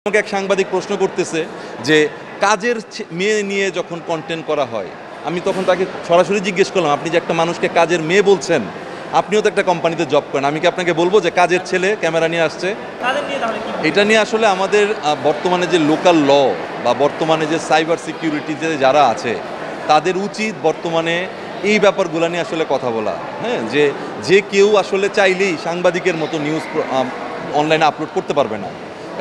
আমাকে এক সাংবাদিক প্রশ্ন করতেছে যে কাজের মেয়ে নিয়ে যখন কন্টেন্ট করা হয়, আমি তখন তাকে সরাসরি জিজ্ঞেস করলাম, আপনি যে একটা মানুষকে কাজের মেয়ে বলছেন, আপনিও তো একটা কোম্পানিতে জব করেন, আমি কি আপনাকে বলবো যে কাজের ছেলে ক্যামেরা নিয়ে আসছে? এটা নিয়ে আসলে আমাদের বর্তমানে যে লোকাল ল বা বর্তমানে যে সাইবার সিকিউরিটিতে যারা আছে তাদের উচিত বর্তমানে এই ব্যাপারগুলো নিয়ে আসলে কথা বলা। হ্যাঁ, যে কেউ আসলে চাইলেই সাংবাদিকের মতো নিউজ অনলাইনে আপলোড করতে পারবে না,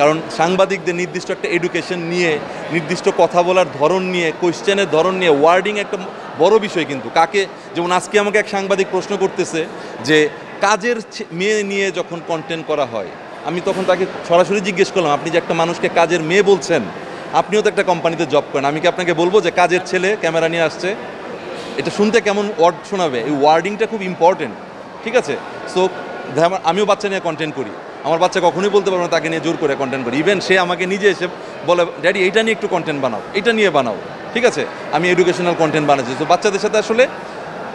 কারণ সাংবাদিকদের নির্দিষ্ট একটা এডুকেশন নিয়ে, নির্দিষ্ট কথা বলার ধরন নিয়ে, কোয়েশ্চেনের ধরন নিয়ে, ওয়ার্ডিং একটা বড় বিষয়। কিন্তু কাকে, যেমন আজকে আমাকে এক সাংবাদিক প্রশ্ন করতেছে যে কাজের মেয়ে নিয়ে যখন কন্টেন্ট করা হয়, আমি তখন তাকে সরাসরি জিজ্ঞেস করলাম, আপনি যে একটা মানুষকে কাজের মেয়ে বলছেন, আপনিও তো একটা কোম্পানিতে জব করেন, আমি কি আপনাকে বলবো যে কাজের ছেলে ক্যামেরা নিয়ে আসছে? এটা শুনতে কেমন ওয়ার্ড শোনাবে, এই ওয়ার্ডিংটা খুব ইম্পর্টেন্ট। ঠিক আছে? সো আমিও বাচ্চা নিয়ে কন্টেন্ট করি, আমার বাচ্চা কখনোই বলতে পারবে না তাকে নিয়ে জোর করে কন্টেন্ট করি। ইভেন সে আমাকে নিজে এসে বলে, ড্যাডি এইটা নিয়ে একটু কন্টেন্ট বানাও, এটা নিয়ে বানাও। ঠিক আছে, আমি এডুকেশনাল কন্টেন্ট বানাচ্ছি। তো বাচ্চাদের সাথে আসলে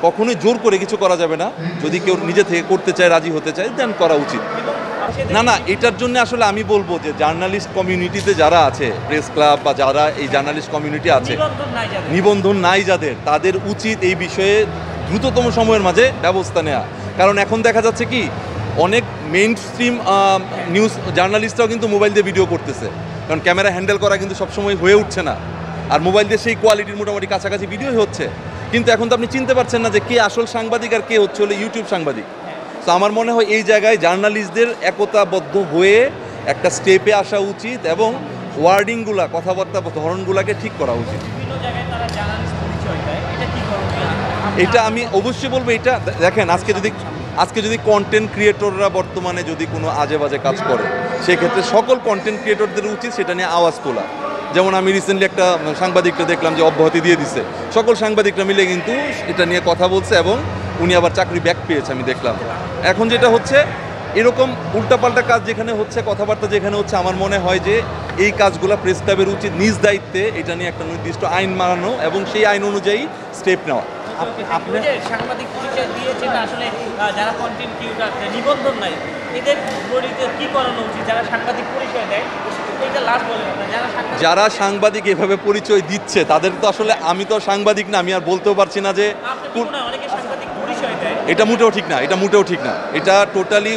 কখনোই জোর করে কিছু করা যাবে না। যদি কেউ নিজে থেকে করতে চায়, রাজি হতে চায়, দেন করা উচিত। না, এটার জন্য আসলে আমি বলবো যে জার্নালিস্ট কমিউনিটিতে যারা আছে, প্রেস ক্লাব বা যারা এই জার্নালিস্ট কমিউনিটি আছে, নিবন্ধন নাই যাদের, তাদের উচিত এই বিষয়ে দ্রুততম সময়ের মাঝে ব্যবস্থা নেওয়া। কারণ এখন দেখা যাচ্ছে কি, অনেক মেইন স্ট্রিম নিউজ জার্নালিস্টরাও কিন্তু মোবাইল দিয়ে ভিডিও করতেছে, কারণ ক্যামেরা হ্যান্ডেল করা কিন্তু সবসময় হয়ে উঠছে না। আর মোবাইল দিয়ে সেই কোয়ালিটির মোটামুটি কাছাকাছি ভিডিওই হচ্ছে, কিন্তু এখন তো আপনি চিনতে পারছেন না যে কে আসল সাংবাদিক আর কে হচ্ছে হলো ইউটিউব সাংবাদিক। তো আমার মনে হয় এই জায়গায় জার্নালিস্টদের একতাবদ্ধ হয়ে একটা স্টেপে আসা উচিত এবং ওয়ার্ডিংগুলা, কথাবার্তা ধরনগুলোকে ঠিক করা উচিত। এটা আমি অবশ্যই বলবো। এটা দেখেন, আজকে যদি কন্টেন্ট ক্রিয়েটররা বর্তমানে যদি কোনো আজে বাজে কাজ করে, সেক্ষেত্রে সকল কন্টেন্ট ক্রিয়েটরদের উচিত সেটা নিয়ে আওয়াজ তোলা। যেমন আমি রিসেন্টলি একটা সাংবাদিকটা দেখলাম যে অব্যাহতি দিয়ে দিছে, সকল সাংবাদিকরা মিলে কিন্তু এটা নিয়ে কথা বলছে এবং উনি আবার চাকরি ব্যাক পেয়েছে, আমি দেখলাম। এখন যেটা হচ্ছে, এরকম উল্টাপাল্টা কাজ যেখানে হচ্ছে, কথাবার্তা যেখানে হচ্ছে, আমার মনে হয় যে এই কাজগুলো প্রেস ক্লাবের উচিত নিজ দায়িত্বে এটা নিয়ে একটা নির্দিষ্ট আইন মানানো এবং সেই আইন অনুযায়ী স্টেপ নেওয়া। সাংবাদিক পরিচয় দিয়েছে না, আসলে যারা কন্টেন্ট ক্রিয়েটর নিবন্ধন নাই, এদের কি করানো উচিত? যারা সাংবাদিক পরিচয় দেয়, যারা সাংবাদিক এভাবে পরিচয় দিচ্ছে তাদের তো আসলে, আমি তো সাংবাদিক না, আমি আর বলতেও পারছি না যে এটা মোটেও ঠিক না। এটা টোটালি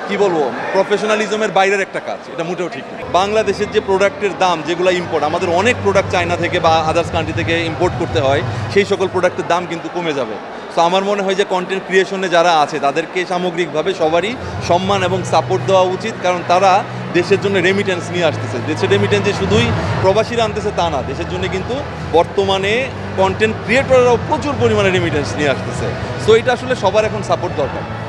কি বলবো, প্রফেশনালিজমের বাইরের একটা কাজ। এটা মোটেও ঠিক না। বাংলাদেশের যে প্রোডাক্টের দাম, যেগুলো ইম্পোর্ট, আমাদের অনেক প্রোডাক্ট চায়না থেকে বা আদার্স কান্ট্রি থেকে ইম্পোর্ট করতে হয়, সেই সকল প্রোডাক্টের দাম কিন্তু কমে যাবে। তো আমার মনে হয় যে কন্টেন্ট ক্রিয়েশনে যারা আছে তাদেরকে সামগ্রিকভাবে সবারই সম্মান এবং সাপোর্ট দেওয়া উচিত, কারণ তারা দেশের জন্য রেমিটেন্স নিয়ে আসতেছে। দেশের রেমিটেন্স যে শুধুই প্রবাসীরা আনতেছে তা না, দেশের জন্য কিন্তু বর্তমানে কন্টেন্ট ক্রিয়েটররাও প্রচুর পরিমাণে রেমিটেন্স নিয়ে আসতেছে। সো এটা আসলে সবার এখন সাপোর্ট দরকার।